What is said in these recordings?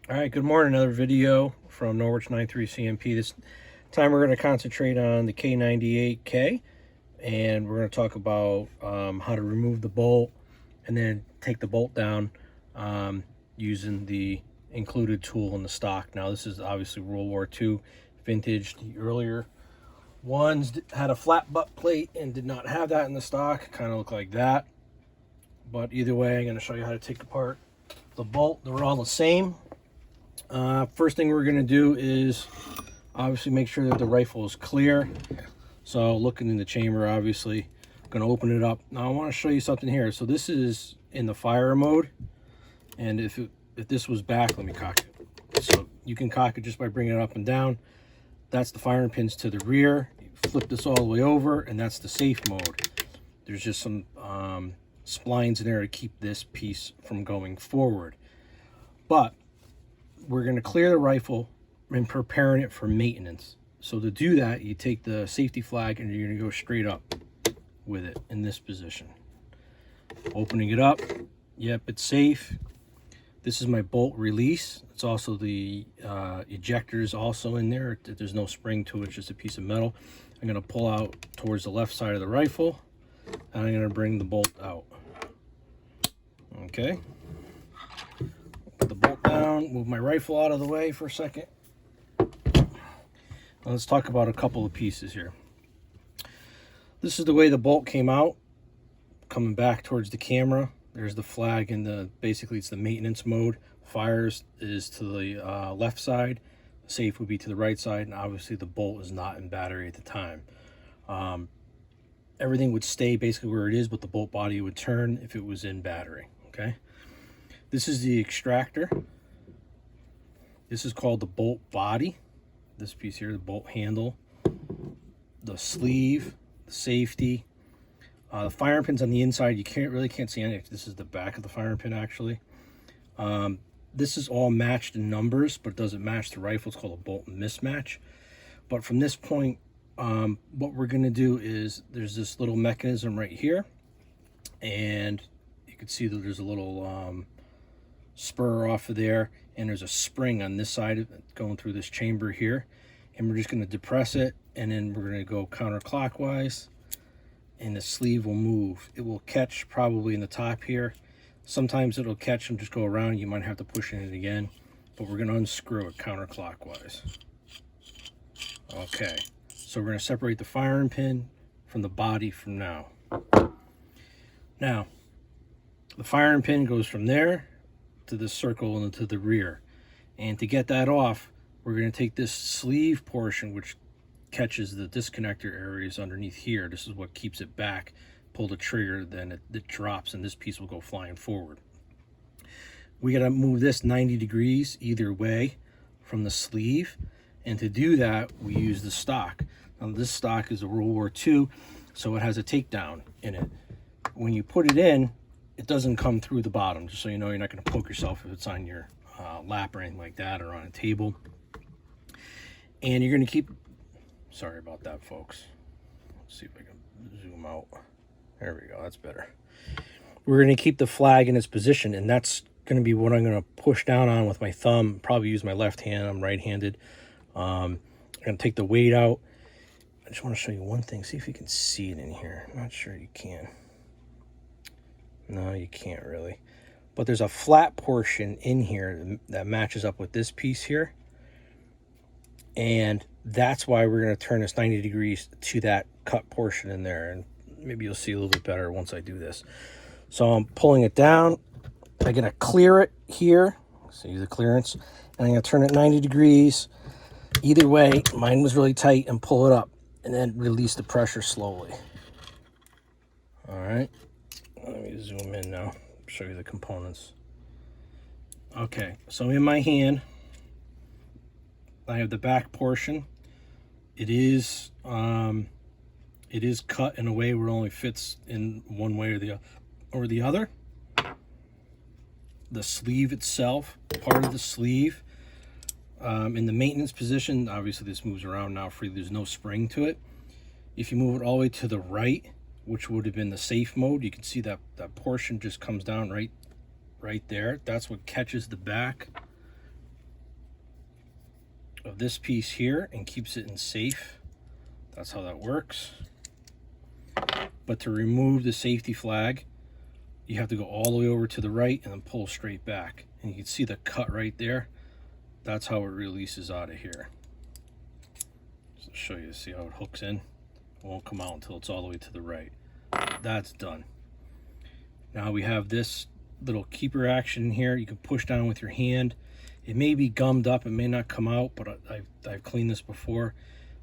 All right, good morning. Another video from Norwich 93 CMP. This time we're going to concentrate on the K98K, and we're going to talk about how to remove the bolt and then take the bolt down using the included tool in the stock. Now, this is obviously World War II vintage. The earlier ones had a flat butt plate and did not have that in the stock. Kind of look like that. But either way, I'm going to show you how to take apart the bolt. They're all the same. First thing we're going to do is obviously make sure that the rifle is clear. So looking in the chamber, obviously, I'm going to open it up. Now I want to show you something here. So this is in the fire mode, and if this was back, let me cock it. So you can cock it just by bringing it up and down. That's the firing pins to the rear. You flip this all the way over, and that's the safe mode. There's just some splines in there to keep this piece from going forward. But we're going to clear the rifle and preparing it for maintenance. So to do that, you take the safety flag and you're going to go straight up with it in this position. Opening it up. Yep, it's safe. This is my bolt release. It's also the ejector is also in there. There's no spring to it, it's just a piece of metal. I'm going to pull out towards the left side of the rifle, and I'm going to bring the bolt out. Okay. Put the bolt down, move my rifle out of the way for a second. Now let's talk about a couple of pieces here. This is the way the bolt came out, coming back towards the camera. There's the flag and basically it's the maintenance mode. Fires is to the left side, safe would be to the right side, and obviously the bolt is not in battery at the time. Everything would stay basically where it is, but the bolt body would turn if it was in battery. Okay. This is the extractor. This is called the bolt body. This piece here, the bolt handle, the sleeve, the safety, the firing pins on the inside. You really can't see any. This is the back of the firing pin actually. This is all matched in numbers, but it doesn't match the rifle. It's called a bolt mismatch. But from this point, what we're going to do is there's this little mechanism right here, and you can see that there's a little spur off of there, and there's a spring on this side of it going through this chamber here, and we're just going to depress it, and then we're going to go counterclockwise, and the sleeve will move. It will catch probably in the top here. Sometimes it'll catch and just go around. You might have to push in it again, but we're going to unscrew it counterclockwise. Okay, so we're going to separate the firing pin from the body from now. Now the firing pin goes from there to the circle and to the rear, and to get that off, we're going to take this sleeve portion which catches the disconnector areas underneath here. This is what keeps it back. Pull the trigger, then it drops, and this piece will go flying forward. We got to move this 90 degrees either way from the sleeve, and to do that we use the stock. Now this stock is a World War II, so it has a takedown in it. When you put it in, it doesn't come through the bottom, just so you know. You're not going to poke yourself if it's on your lap or anything like that, or on a table. And you're going to keep, sorry about that folks, let's see if I can zoom out. There we go, that's better. We're going to keep the flag in its position, and that's going to be what I'm going to push down on with my thumb. Probably use my left hand, I'm right-handed. I'm going to take the weight out. I just want to show you one thing, see if you can see it in here. I'm not sure you can. No, you can't really. But there's a flat portion in here that matches up with this piece here. And that's why we're going to turn this 90 degrees to that cut portion in there. And maybe you'll see a little bit better once I do this. So I'm pulling it down. I'm going to clear it here. See the clearance. And I'm going to turn it 90 degrees. Either way, mine was really tight, and pull it up. And then release the pressure slowly. All right. Let me zoom in now, show you the components. Okay, so in my hand, I have the back portion. It is cut in a way where it only fits in one way or the other. The sleeve itself, part of the sleeve, in the maintenance position, obviously this moves around now freely. There's no spring to it. If you move it all the way to the right, which would have been the safe mode, you can see that portion just comes down right there. That's what catches the back of this piece here and keeps it in safe. That's how that works. But to remove the safety flag, you have to go all the way over to the right and then pull straight back. And you can see the cut right there. That's how it releases out of here. So I'll show you, see how it hooks in. It won't come out until it's all the way to the right. That's done. Now we have this little keeper action here. You can push down with your hand. It may be gummed up, it may not come out, but I've cleaned this before.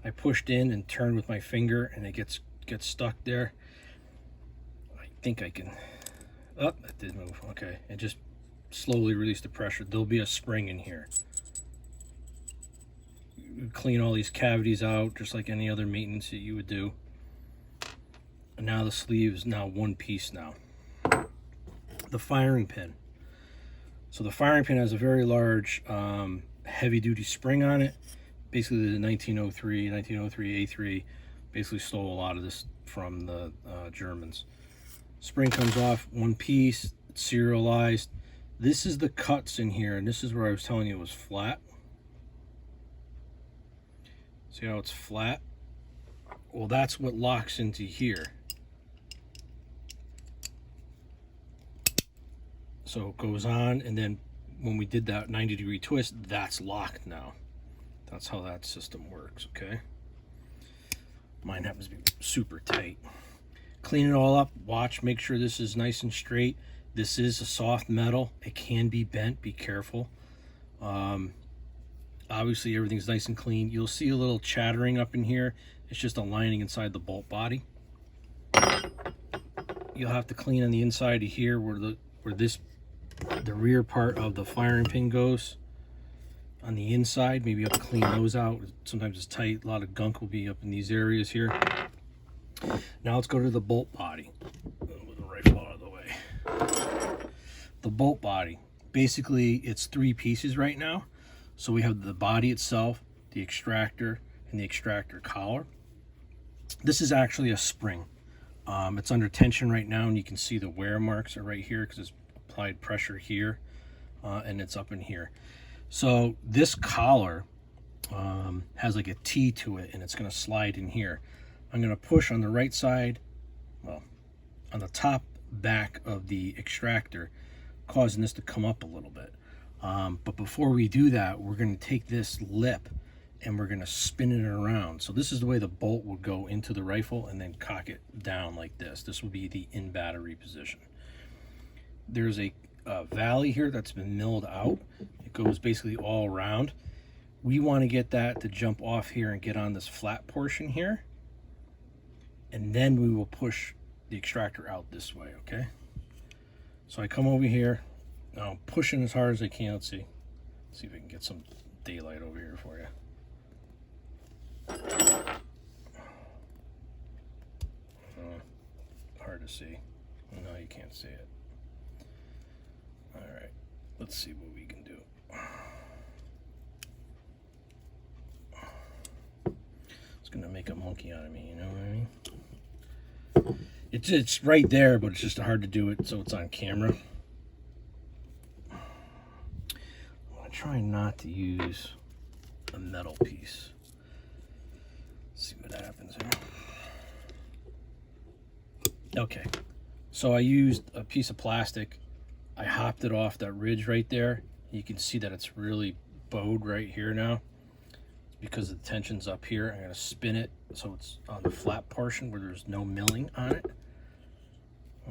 I pushed in and turned with my finger and it gets stuck there. I think I can, oh, that did move, okay. And just slowly release the pressure. There'll be a spring in here. You clean all these cavities out just like any other maintenance that you would do. And now the sleeve is now one piece now. The firing pin. So the firing pin has a very large heavy duty spring on it. Basically the 1903 A3 basically stole a lot of this from the Germans. Spring comes off one piece, it's serialized. This is the cuts in here, and this is where I was telling you it was flat. See how it's flat? Well, that's what locks into here. So it goes on, and then when we did that 90-degree twist, that's locked now. That's how that system works, okay? Mine happens to be super tight. Clean it all up, watch, make sure this is nice and straight. This is a soft metal. It can be bent, be careful. Obviously everything's nice and clean. You'll see a little chattering up in here. It's just a lining inside the bolt body. You'll have to clean on the inside of here where the rear part of the firing pin goes. On the inside, maybe you have to clean those out. Sometimes it's tight. A lot of gunk will be up in these areas here. Now let's go to the bolt body. Move the rifle out of the way. The bolt body. Basically, it's three pieces right now. So we have the body itself, the extractor, and the extractor collar. This is actually a spring. It's under tension right now, and you can see the wear marks are right here because it's applied pressure here, and it's up in here. So this collar has like a T to it, and it's going to slide in here. I'm going to push on the right side, well, on the top back of the extractor, causing this to come up a little bit. But before we do that, we're going to take this lip and we're going to spin it around. So this is the way the bolt would go into the rifle and then cock it down like this. This will be the in battery position. There's a valley here that's been milled out. It goes basically all around. We want to get that to jump off here and get on this flat portion here, and then we will push the extractor out this way. Okay, so I come over here now. I'm pushing as hard as I can. Let's see if I can get some daylight over here for you. Hard to see. No, you can't see it. All right, let's see what we can do. It's gonna make a monkey out of me, you know what I mean? It's right there, but it's just hard to do it so it's on camera. I'm gonna try not to use a metal piece. Let's see what happens here. Okay, so I used a piece of plastic. I hopped it off that ridge right there. You can see that it's really bowed right here now. It's because the tension's up here. I'm gonna spin it so it's on the flat portion where there's no milling on it.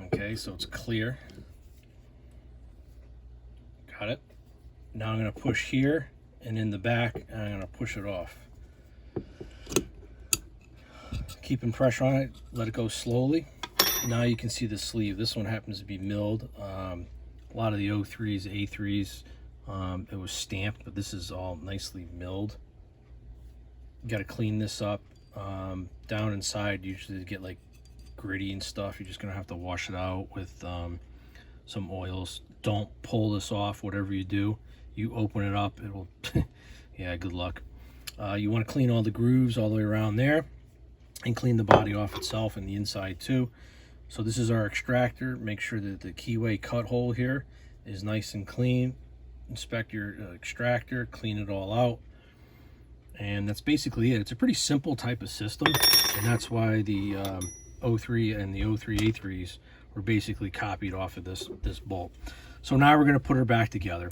Okay, so it's clear. Got it. Now I'm gonna push here and in the back, and I'm gonna push it off. Keeping pressure on it, let it go slowly. Now you can see the sleeve. This one happens to be milled. A lot of the 03s, A3s, it was stamped, but this is all nicely milled. You got to clean this up. Down inside, usually to get like gritty and stuff, you're just gonna have to wash it out with some oils. Don't pull this off. Whatever you do, you open it up, it will yeah, good luck. You want to clean all the grooves all the way around there and clean the body off itself and the inside too. So this is our extractor. Make sure that the keyway cut hole here is nice and clean. Inspect your extractor, clean it all out. And that's basically it. It's a pretty simple type of system, and that's why the 03 and the 03A3s were basically copied off of this bolt. So now we're going to put her back together.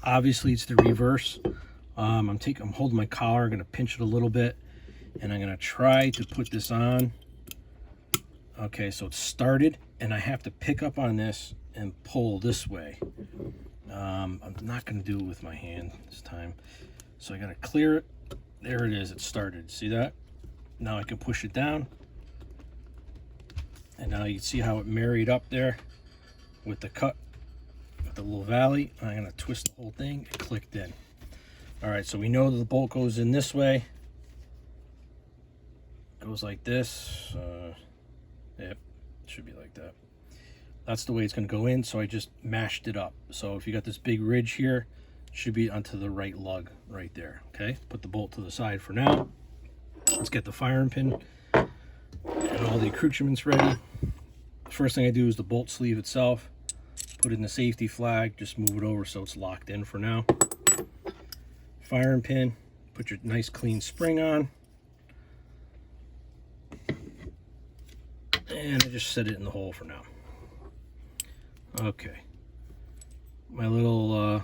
Obviously it's the reverse. I'm holding my collar, I'm going to pinch it a little bit, and I'm going to try to put this on. Okay, so it's started, and I have to pick up on this and pull this way. I'm not going to do it with my hand this time. So I got to clear it. There it is. It started. See that? Now I can push it down. And now you can see how it married up there with the cut, with the little valley. I'm going to twist the whole thing. It clicked in. All right, so we know that the bolt goes in this way. Goes like this. Yep, it should be like that. That's the way it's going to go in, so I just mashed it up. So if you got this big ridge here, it should be onto the right lug right there. Okay, put the bolt to the side for now. Let's get the firing pin and all the accoutrements ready. The first thing I do is the bolt sleeve itself. Put it in the safety flag, just move it over so it's locked in for now. Firing pin, put your nice clean spring on. And I just set it in the hole for now. Okay, my little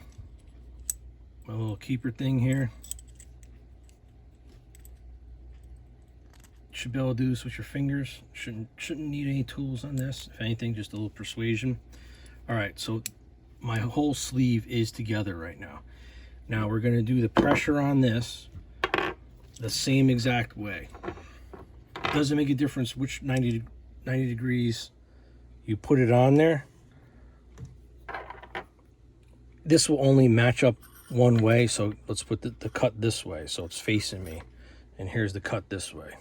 keeper thing here. Should be able to do this with your fingers. Shouldn't need any tools on this. If anything, just a little persuasion. All right, so my whole sleeve is together right now. Now we're going to do the pressure on this the same exact way. It doesn't make a difference which 90 degrees you put it on there. This will only match up one way, so let's put the cut this way so it's facing me, and here's the cut this way.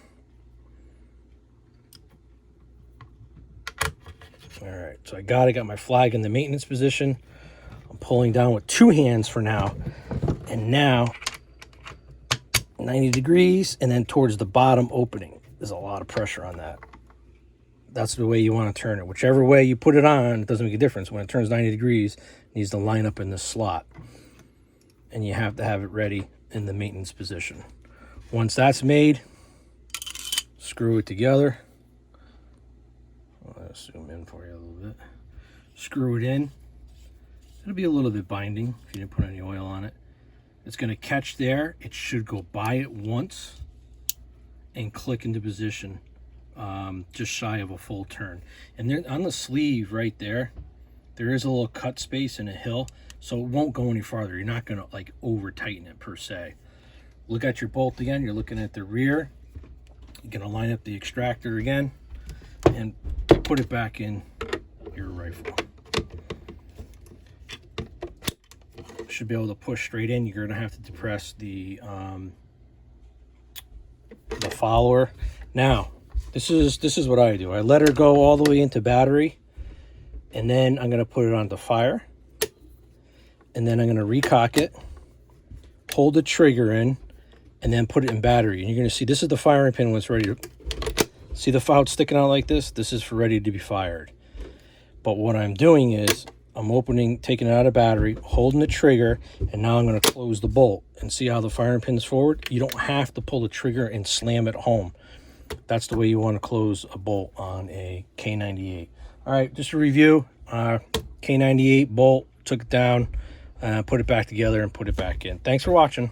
All right, so I got my flag in the maintenance position. I'm pulling down with 2 hands for now, and now 90 degrees, and then towards the bottom opening. There's a lot of pressure on that. That's the way you want to turn it. Whichever way you put it on, it doesn't make a difference. When it turns 90 degrees, it needs to line up in this slot. And you have to have it ready in the maintenance position. Once that's made, screw it together. I'll zoom in for you a little bit. Screw it in. It'll be a little bit binding if you didn't put any oil on it. It's going to catch there. It should go by it once and click into position. Just shy of a full turn. And then on the sleeve right there, there is a little cut space and a hill, so it won't go any farther. You're not going to like over tighten it per se. Look at your bolt again. You're looking at the rear. You're going to line up the extractor again and put it back in your rifle. Should be able to push straight in. You're going to have to depress the follower. Now, this is what I do. I let her go all the way into battery, and then I'm going to put it onto fire, and then I'm going to recock it, hold the trigger in, and then put it in battery. And you're going to see this is the firing pin when it's ready to. See the fount sticking out like this? This is for ready to be fired. But what I'm doing is I'm taking it out of battery, holding the trigger, and now I'm going to close the bolt. And see how the firing pin is forward? You don't have to pull the trigger and slam it home. That's the way you want to close a bolt on a K98. All right, just a review. K98 bolt, took it down, put it back together, and put it back in. Thanks for watching.